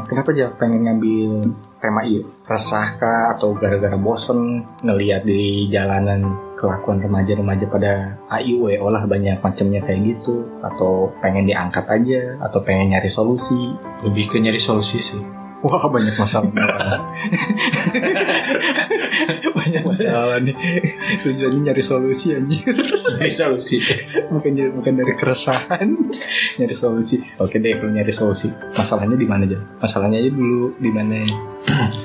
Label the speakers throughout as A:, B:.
A: Kenapa aja pengen ngambil tema itu? Resah kah atau gara-gara bosen ngelihat di jalanan kelakuan remaja-remaja pada AIW olah banyak macamnya kayak gitu, atau pengen diangkat aja, atau pengen nyari solusi?
B: Lebih ke nyari solusi sih.
A: Wah, banyak masalah. Banyak masalah nih. Tujuannya nyari solusi anjir.
B: Nyari solusi.
A: Bukan dari keresahan. Nyari solusi. Oke deh, kalau nyari solusi. Masalahnya di mana aja? Masalahnya aja dulu di mana?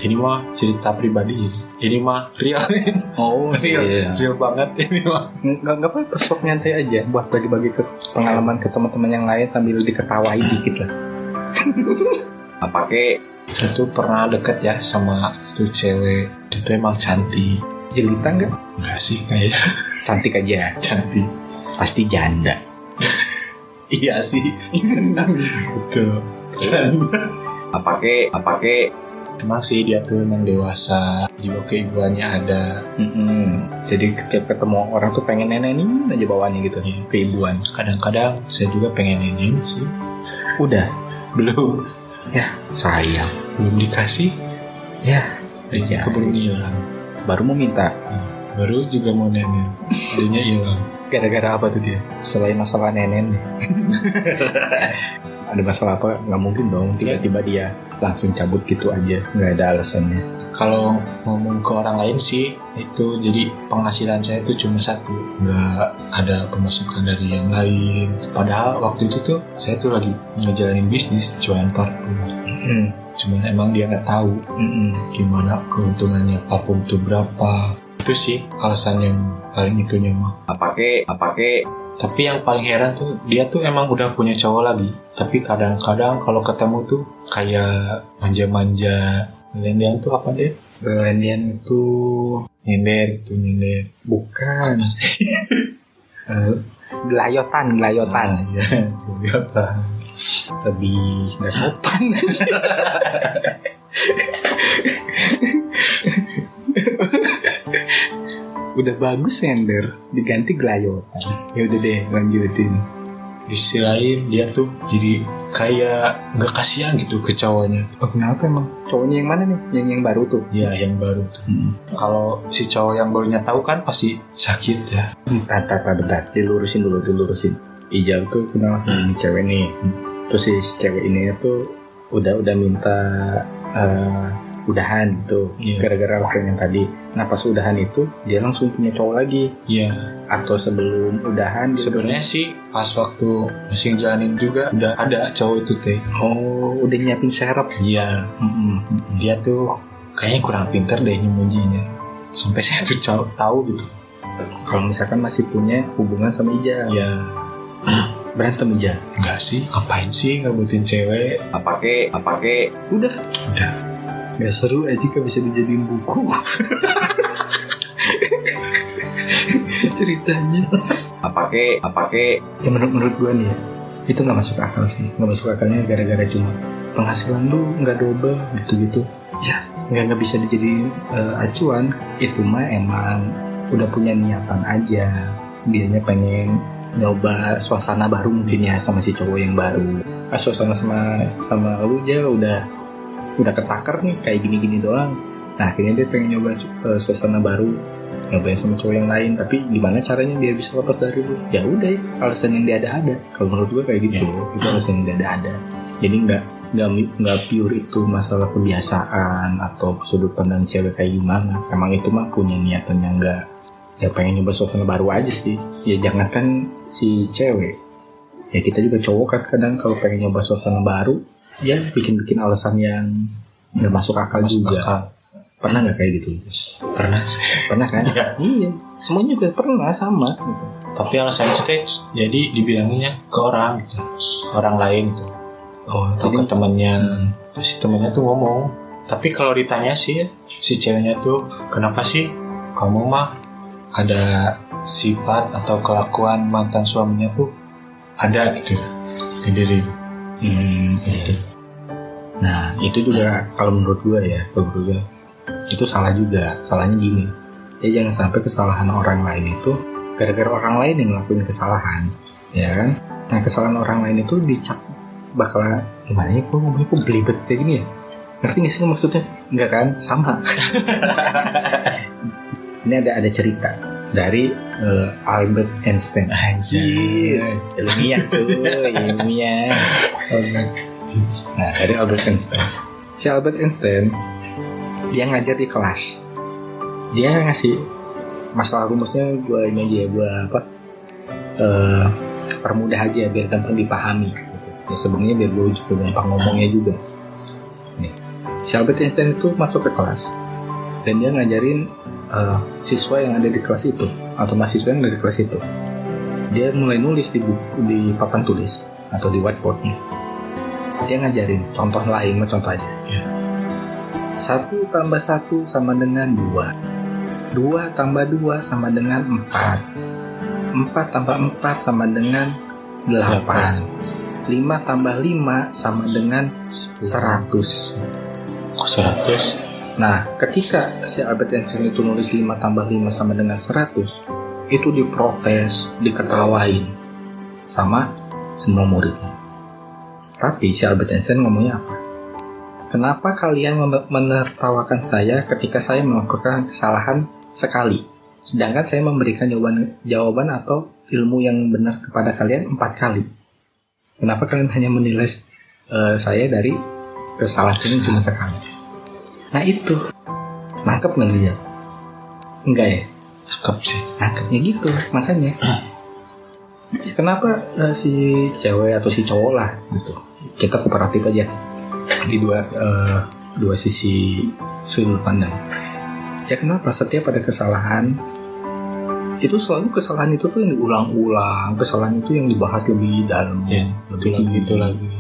B: Ini mah cerita pribadi. Ini mah real.
A: Oh,
B: real banget ini mah.
A: Enggak apa-apa, sok nyantai aja buat bagi-bagi ke pengalaman ke teman-teman yang lain sambil diketawain dikit lah.
B: Saya tuh pernah deket ya sama tuh cewek. Itu emang cantik.
A: Jelita enggak?
B: Enggak sih, kayak
A: Cantik aja.
B: cantik.
A: Pasti janda.
B: Iya sih. Betul. Emang sih dia tuh emang dewasa, jiwa keibuannya ada.
A: Jadi setiap ketemu orang tuh pengen nenenin aja bawaannya gitu.
B: Iya.
A: Keibuan.
B: Kadang-kadang saya juga pengen nenek sih.
A: Udah.
B: Belum.
A: Ya, sayang.
B: Belum dikasih.
A: Ya,
B: Dia keburu hilang.
A: baru mau minta.
B: Baru juga mau nenek. Dianya hilang.
A: Gara-gara apa tuh dia? Selain masalah nenen nih. Ada masalah apa? Nggak mungkin dong tiba-tiba dia langsung cabut gitu aja, nggak ada alasannya.
B: Kalau ngomong ke orang lain sih, itu jadi penghasilan saya itu cuma satu, nggak ada pemasukan dari yang lain. Padahal waktu itu tuh saya tuh lagi ngejalanin bisnis jualan parfum. Cuman emang dia nggak tahu gimana keuntungannya parfum itu berapa. Itu sih alasan yang paling itunya mah. Tapi yang paling heran tuh dia tuh emang udah punya cowok lagi. Tapi kadang-kadang kalau ketemu tuh kayak manja-manja. Gelendian tuh apa deh?
A: Gelendian itu
B: Nyender.
A: bukan. Gelayotan.
B: Ya, gelayotan.
A: Lebih nggak sopan. Udah bagus Nyender, diganti gelayotan. Ya udah deh, lanjutin.
B: Di sisi lain dia tuh jadi kayak nggak kasihan gitu ke cowoknya.
A: Oh, kenapa emang? Cowoknya yang mana nih? Yang baru tuh?
B: Ya yang baru tuh. Kalau si cowok yang barunya tahu kan pasti sakit ya.
A: Bentar. Dilurusin. Ijal tuh kenal ini cewek nih. Terus si cewek ini tuh udah minta udahan gitu. Gara-gara alasan yang tadi. Nah pas udahan itu dia langsung punya cowok lagi.
B: Iya.
A: Atau sebelum udahan
B: sebenarnya sih pas waktu masih jalanin juga udah ada cowok itu teh.
A: Oh, udah nyiapin serep.
B: Iya. Dia tuh kayaknya kurang pintar deh nyembunyinya. Sampai saya tuh tahu gitu.
A: Kalau misalkan masih punya hubungan sama Ija.
B: Iya.
A: Berantem Ija?
B: Enggak sih. Ngapain sih ngerebutin cewek?
A: Udah. Gak seru aja kan bisa dijadiin buku. Ceritanya. Ya menurut gue nih ya, itu nggak masuk akal sih. Nggak masuk akalnya gara-gara cuma penghasilan lu nggak double gitu. Ya nggak bisa dijadiin acuan. Itu mah emang udah punya niatan aja. Dianya pengen nyoba suasana baru mungkin ya sama si cowok yang baru. Suasana sama lu aja udah ketakar nih kayak gini-gini doang. Nah akhirnya dia pengen nyoba suasana baru, nyobain sama cowok yang lain. Tapi gimana caranya dia bisa lepas dari lu? Ya udah itu alasan yang dia ada. Kalau menurut gue kayak gitu, itu alasan yang dia ada. Jadi nggak pure itu masalah kebiasaan atau sudut pandang cewek kayak gimana. Emang itu mah punya niatan yang nggak, ya pengen nyoba suasana baru aja sih. Ya jangan kan si cewek, ya kita juga cowok kan kadang kalau pengen nyoba suasana baru ya bikin alasan yang nggak masuk akal juga. Pernah nggak kayak gitu? Pernah kan?
B: Ya.
A: Iya, semuanya juga pernah sama gitu.
B: Tapi alasan itu teh jadi dibilangnya ke orang gitu. Orang lain gitu. Atau ke temannya. Terus si temannya tuh ngomong, tapi kalau ditanya sih si ceweknya tuh, kenapa sih kamu mah ada sifat atau kelakuan mantan suaminya tuh ada gitu di diri.
A: Gitu. Nah itu juga kalau menurut gue itu salah juga. Salahnya gini, ya jangan sampai kesalahan orang lain itu gara-gara orang lain yang ngelakuin kesalahan, ya kan? Nah kesalahan orang lain itu dicap bakal gimana ya, kok ngomongnya kok belibet kayak gini ya, ngerti gak sih maksudnya? Enggak kan, sama. Ini ada cerita dari Albert Einstein. Anjir, ilmiah tuh, ilmiah. Nah, dari Albert Einstein. Si Albert Einstein dia ngajar di kelas. Dia ngasih masalah rumusnya, gue ini aja ya, gue apa? Permudah aja biar gampang dipahami. Gitu. Ya sebenarnya biar gue juga gampang ngomongnya juga. Nih, si Albert Einstein itu masuk ke kelas dan dia ngajarin siswa yang ada di kelas itu atau mahasiswa yang ada di kelas itu. Dia mulai nulis di papan tulis atau di whiteboardnya. Dia ngajarin contoh lain, contoh aja. 1 tambah 1 sama dengan 2. 2 tambah 2 sama dengan 4. 4 tambah 4 sama dengan 8. 5 tambah 5 sama dengan 100.
B: Kok 100?
A: Nah, ketika si Albert Einstein itu nulis 5 tambah 5 sama dengan 100, itu diprotes, diketawain sama semua muridnya. Tapi si Albert Einstein ngomongnya apa? Kenapa kalian menertawakan saya ketika saya melakukan kesalahan sekali, sedangkan saya memberikan jawaban atau ilmu yang benar kepada kalian 4 kali? Kenapa kalian hanya menilai saya dari kesalahan ini cuma sekali? Nah itu, nangkep nggak dia? Enggak ya?
B: Nangkep sih. Nangkepnya
A: gitu, makanya. Kenapa si cewek atau si cowok lah gitu? Kita kooperatif aja di dua sisi sudut pandang. Ya kenapa setiap ada kesalahan itu selalu kesalahan itu tuh yang diulang-ulang, kesalahan itu yang dibahas lebih dalam,
B: itu lagi.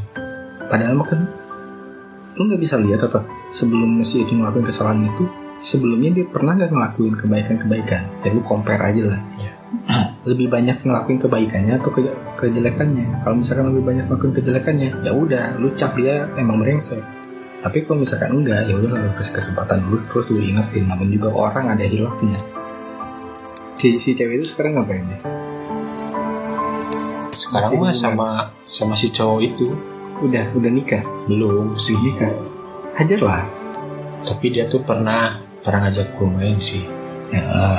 A: Padahal kan lu nggak bisa lihat apa sebelum si itu ngelakuin kesalahan itu, sebelumnya dia pernah nggak ngelakuin kebaikan-kebaikan. Jadi lu compare aja lah. Lebih banyak ngelakuin kebaikannya atau kejelekannya. Kalau misalkan lebih banyak ngelakuin kejelekannya, ya udah lu cap dia emang brengsek. Tapi kalau misalkan enggak, ya udah lu kasih kesempatan dulu, terus lu ingetin. Namun juga orang ada hilafnya. Si cewek itu sekarang ngapain deh?
B: Sekarang mah sama si cowok itu
A: udah nikah?
B: Belum sih
A: nikah. Hajar lah.
B: Tapi dia tuh pernah ngajak gue main sih.
A: Ya,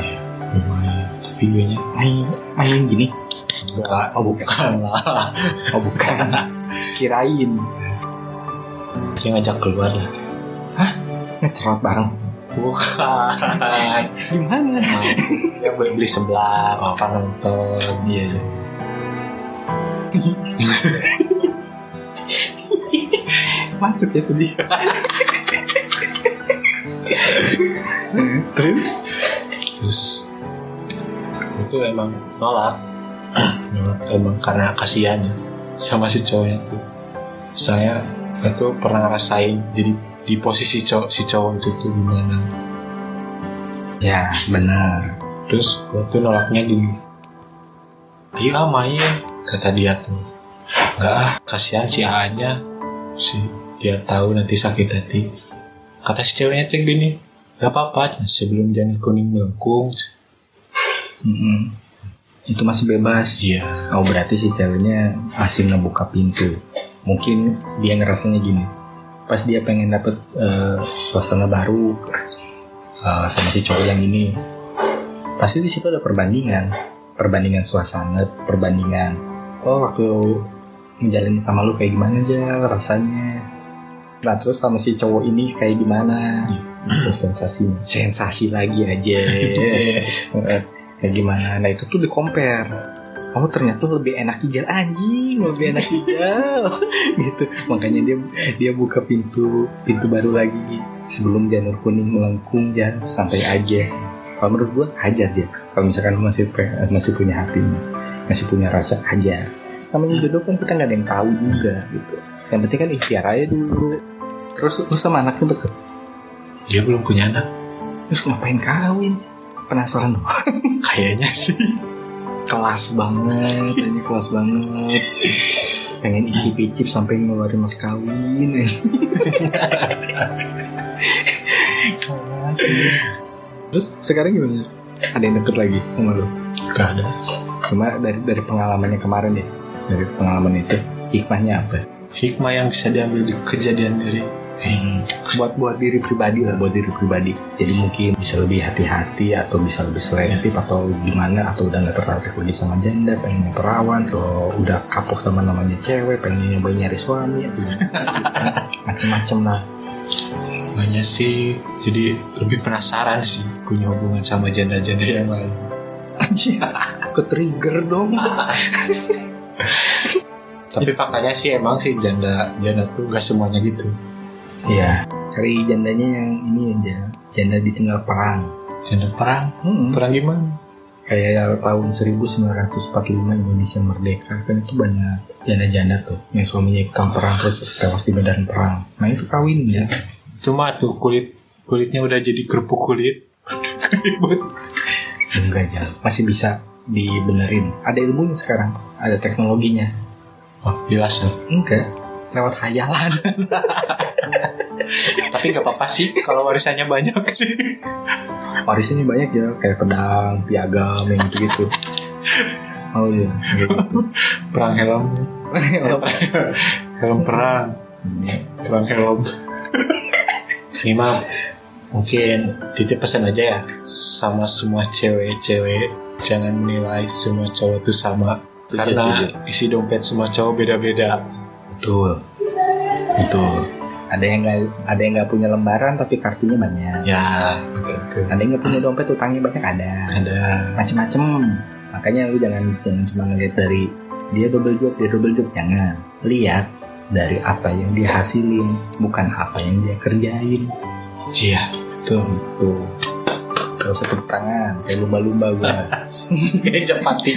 B: main. Tapi gue nya
A: main gini.
B: Enggak.
A: Oh bukan. Kirain.
B: Dia ngajak keluar lah.
A: Hah? Ngecerot bareng?
B: Bukan.
A: Gimana?
B: Yang beli sebelah, makan nonton.
A: Iya. Masuk ya tadi.
B: Terus itu emang nolak emang karena kasihan sama si cowoknya tuh. Saya itu pernah ngerasain jadi di posisi si cowok itu tuh gimana.
A: Ya benar.
B: Terus gue tuh nolaknya gini, ayo main, kata dia tuh. Enggak kasihan si A-nya, si dia tahu nanti sakit hati. Kata si ceweknya tuh gini, gak apa-apa sebelum janur kuning melengkung.
A: Itu masih bebas.
B: Iya.
A: Oh berarti si ceweknya masih ngebuka pintu. Mungkin dia ngerasanya gini, pas dia pengen dapet suasana baru sama si cowok yang ini, pasti di situ ada perbandingan suasana, perbandingan. Oh waktu ngejalanin sama lu kayak gimana aja rasanya. Nah terus sama si cowok ini kayak gimana? Terus sensasi lagi aja. Kayak gimana? Nah itu tuh di compare. Oh ternyata lebih enak hijau, anjing, lebih enak hijau. Gitu. Makanya dia buka pintu baru lagi sebelum janur kuning melengkung, jangan sampai aja. Kalau menurut gue hajar dia. Kalau misalkan masih punya hati, masih punya rasa, hajar. Namanya jodoh kan kita nggak ada yang tahu juga gitu. Yang penting kan ikhtiar aja dulu. Terus lu sama anaknya deket?
B: Dia belum punya anak.
A: Terus ngapain kawin? Penasaran doang.
B: Kayaknya sih.
A: Kelas banget, ini kelas banget. Pengen icip-icip sampai ngeluarin mas kawin. Terus sekarang gimana? Ada yang deket lagi sama lu?
B: Gak ada.
A: Cuma dari pengalamannya kemarin deh. Dari pengalaman itu hikmahnya apa?
B: hikmah yang bisa diambil di kejadian dari
A: buat diri pribadi lah, buat diri pribadi. Jadi mungkin bisa lebih hati-hati atau bisa lebih selektif atau gimana, atau udah nggak tertarik lagi sama janda, pengen perawan, atau udah kapok sama namanya cewek, pengen nyoba nyari suami, atau macem-macem lah.
B: Semuanya sih jadi lebih penasaran sih punya hubungan sama janda-janda yang lain.
A: Anjir, ke-trigger dong.
B: Tapi faktanya sih emang sih janda tuh gak semuanya gitu.
A: Iya, cari jandanya yang ini aja, janda ditinggal perang.
B: Janda perang? Perang gimana?
A: Kayak tahun 1945 Indonesia merdeka, kan itu banyak janda-janda tuh yang suaminya ikutan perang terus tewas di medan perang. Nah itu kawin ya.
B: Cuma tuh kulitnya udah jadi kerupuk kulit.
A: Enggak aja, masih bisa dibenerin. Ada ilmunya sekarang, ada teknologinya.
B: Oh, di laser?
A: Enggak, lewat hayalan.
B: Tapi nggak apa-apa sih kalau warisannya banyak sih.
A: Warisannya banyak ya, kayak pedang, piagam, yang gitu-gitu. Oh iya, gitu.
B: Perang helm. Helm perang. Perang helm. Ini mah mungkin titip pesan aja ya sama semua cewek-cewek, jangan menilai semua cowok itu sama. Karena isi dompet semua cowok beda-beda.
A: Betul. Ada yang nggak punya lembaran tapi kartunya banyak.
B: Ya, betul.
A: Ada yang nggak punya dompet, utangnya banyak, ada. Macem-macem. Makanya lu jangan cuma ngeliat dari dia double job, jangan. Lihat dari apa yang dia hasilin, bukan apa yang dia kerjain.
B: Iya, betul.
A: Gak usah tepuk tangan, kayak lumba-lumba gue.
B: Kayak Japati.